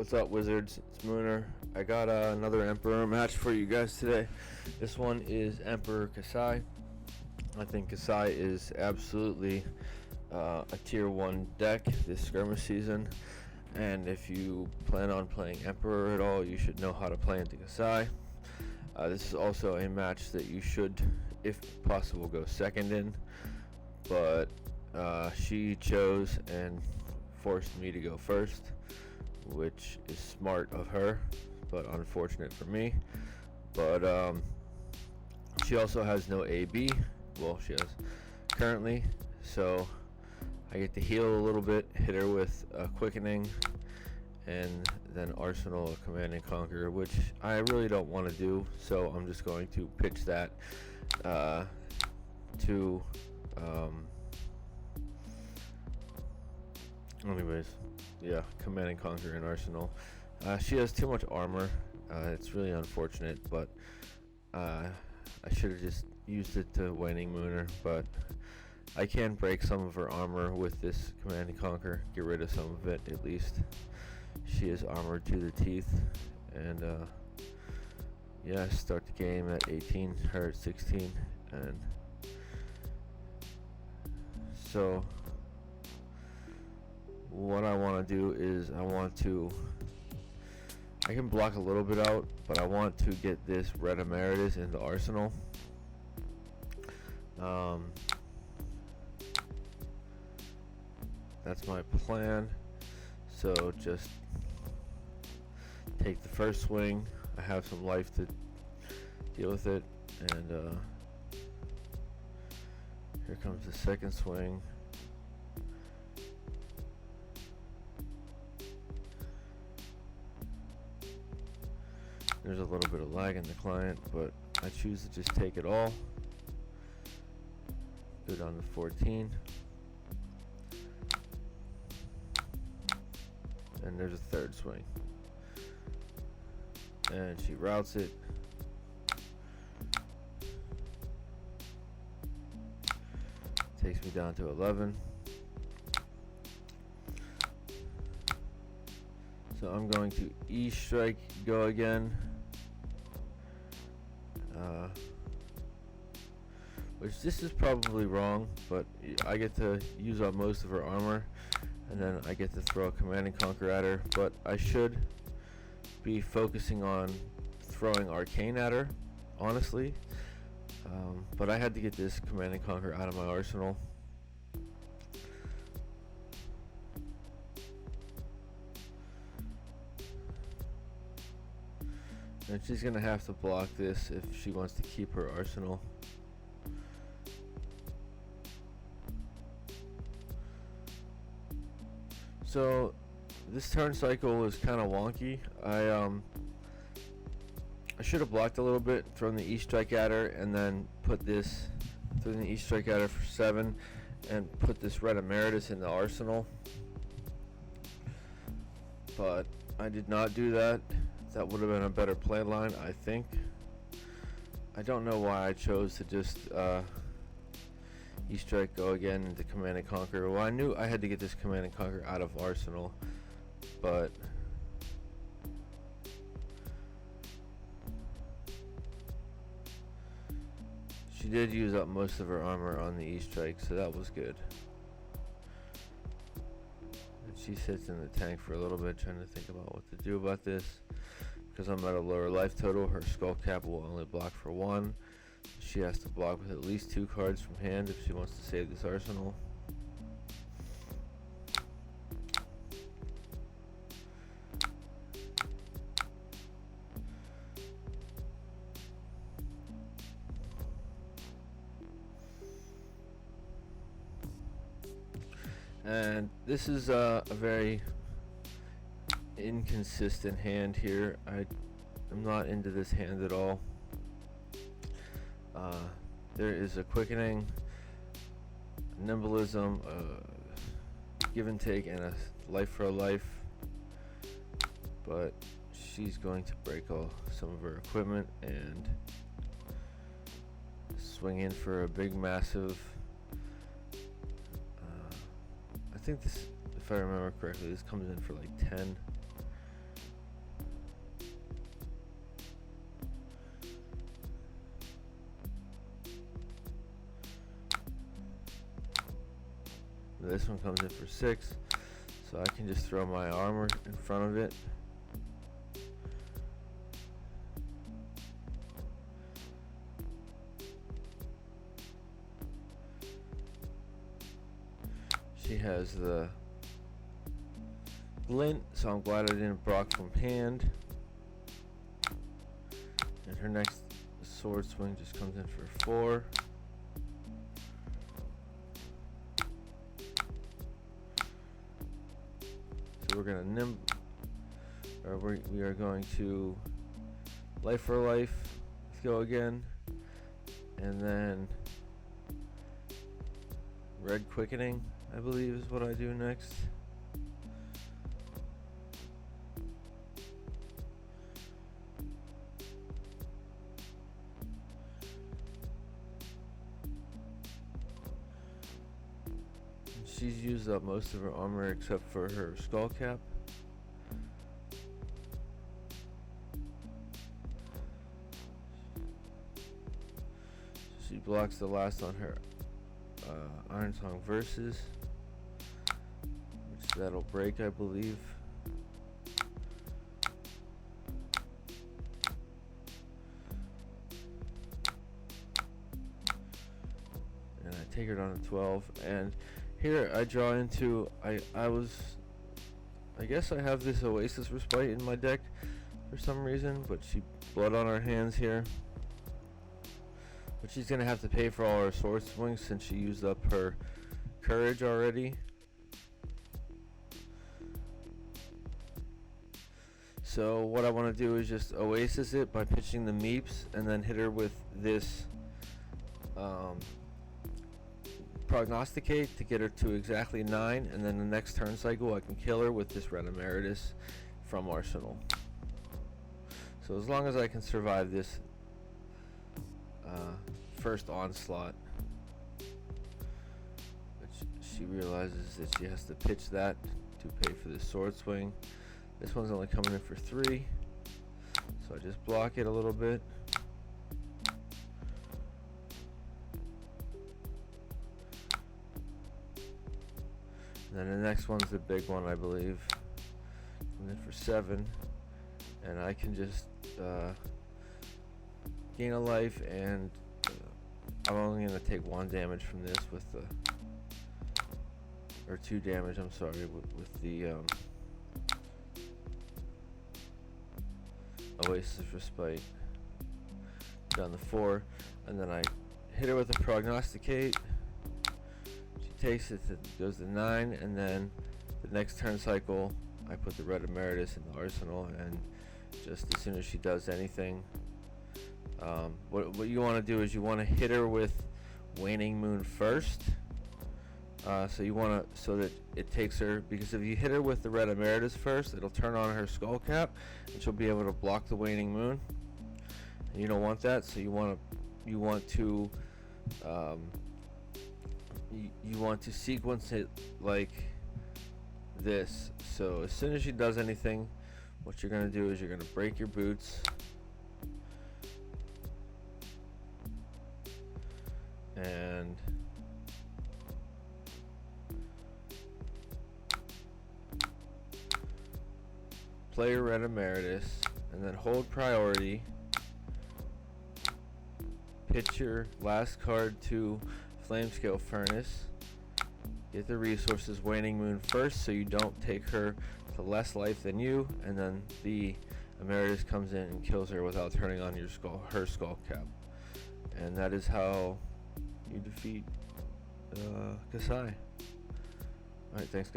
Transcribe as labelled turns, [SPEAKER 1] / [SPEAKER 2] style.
[SPEAKER 1] What's up, Wizards? It's Mooner. I got another Emperor match for you guys today. This one is Emperor Kassai. I think Kassai is absolutely a tier 1 deck this skirmish season. And if you plan on playing Emperor at all, you should know how to play into Kassai. This is also a match that you should, if possible, go second in. But she chose and forced me to go first, which is smart of her, but unfortunate for me. But she also has no AB. Well, she has currently, so I get to heal a little bit, hit her with a quickening, and then arsenal a command and conquer, which I really don't want to do, so I'm just going to pitch that to anyways, yeah, command and conquer and arsenal. She has too much armor. It's really unfortunate, but I should have just used it to Waning Mooner, but I can break some of her armor with this command and conquer, get rid of some of it at least. She is armored to the teeth, and yeah, start the game at 18, her at 16, and so what I want to do is I can block a little bit out, but I want to get this Red Emeritus into arsenal. That's my plan. So just take the first swing. I have some life to deal with it, and here comes the second swing. There's a little bit of lag in the client, but I choose to just take it all. Go down to 14. And there's a third swing. And she routes it. Takes me down to 11. So I'm going to E-strike, go again. Which this is probably wrong, but I get to use up most of her armor, and then I get to throw a command and conquer at her. But I should be focusing on throwing arcane at her, honestly. But I had to get this command and conquer out of my arsenal. And she's gonna have to block this if she wants to keep her arsenal. So this turn cycle is kind of wonky. I should have blocked a little bit, thrown the E-strike at her, and then put this, thrown the E-strike at her for 7, and put this Red Emeritus in the arsenal. But I did not do that. That would have been a better play line, I think. I don't know why I chose to just E-strike, go again into command and conquer. Well, I knew I had to get this command and conquer out of arsenal, but she did use up most of her armor on the E-strike, so that was good. And she sits in the tank for a little bit, trying to think about what to do about this. Because I'm at a lower life total, her skull cap will only block for 1. She has to block with at least 2 cards from hand if she wants to save this arsenal. And this is a very inconsistent hand here. I'm not into this hand at all. There is a quickening, nimblism, give and take, and a life for a life, but she's going to break some of her equipment and swing in for a big massive I think this, if I remember correctly, this comes in for like 10. This one comes in for 6, so I can just throw my armor in front of it. She has the glint, so I'm glad I didn't block from hand. And her next sword swing just comes in for 4. So we're gonna we are going to life for life. Let's go again, and then red quickening, I believe, is what I do next. She's used up most of her armor except for her skull cap. She blocks the last on her Iron Song Versus, which that'll break, I believe. And I take her down to 12, and here I draw into, I guess I have this Oasis Respite in my deck for some reason, but she blood on her hands here. But she's gonna have to pay for all her sword swings since she used up her courage already. So what I want to do is just Oasis it by pitching the Meeps and then hit her with this Prognosticate to get her to exactly 9, and then the next turn cycle I can kill her with this Red Emeritus from Arsenal. So as long as I can survive this first onslaught, which she realizes that she has to pitch that to pay for this sword swing. This one's only coming in for 3, so I just block it a little bit. And then the next one's the big one, I believe. And then for 7, and I can just gain a life, and I'm only gonna take 1 damage from this with the, or 2 damage. I'm sorry, with the Oasis Respite. Down to 4, and then I hit her with a Prognosticate. Takes it to, goes to 9, and then the next turn cycle I put the Red Emeritus in the arsenal, and just as soon as she does anything, what you want to do is you want to hit her with Waning Moon first. So you want to, so that it takes her, because if you hit her with the Red Emeritus first, it'll turn on her skull cap and she'll be able to block the Waning Moon, and you don't want that. So you want to sequence it like this. So as soon as she does anything, what you're going to do is you're going to break your boots, and play your Red Emeritus, and then hold priority, pitch your last card to Flamescale Furnace, get the resources Waning Moon first so you don't take her to less life than you, and then the Emeritus comes in and kills her without turning on her skull cap. And that is how you defeat Kassai. Alright, thanks guys.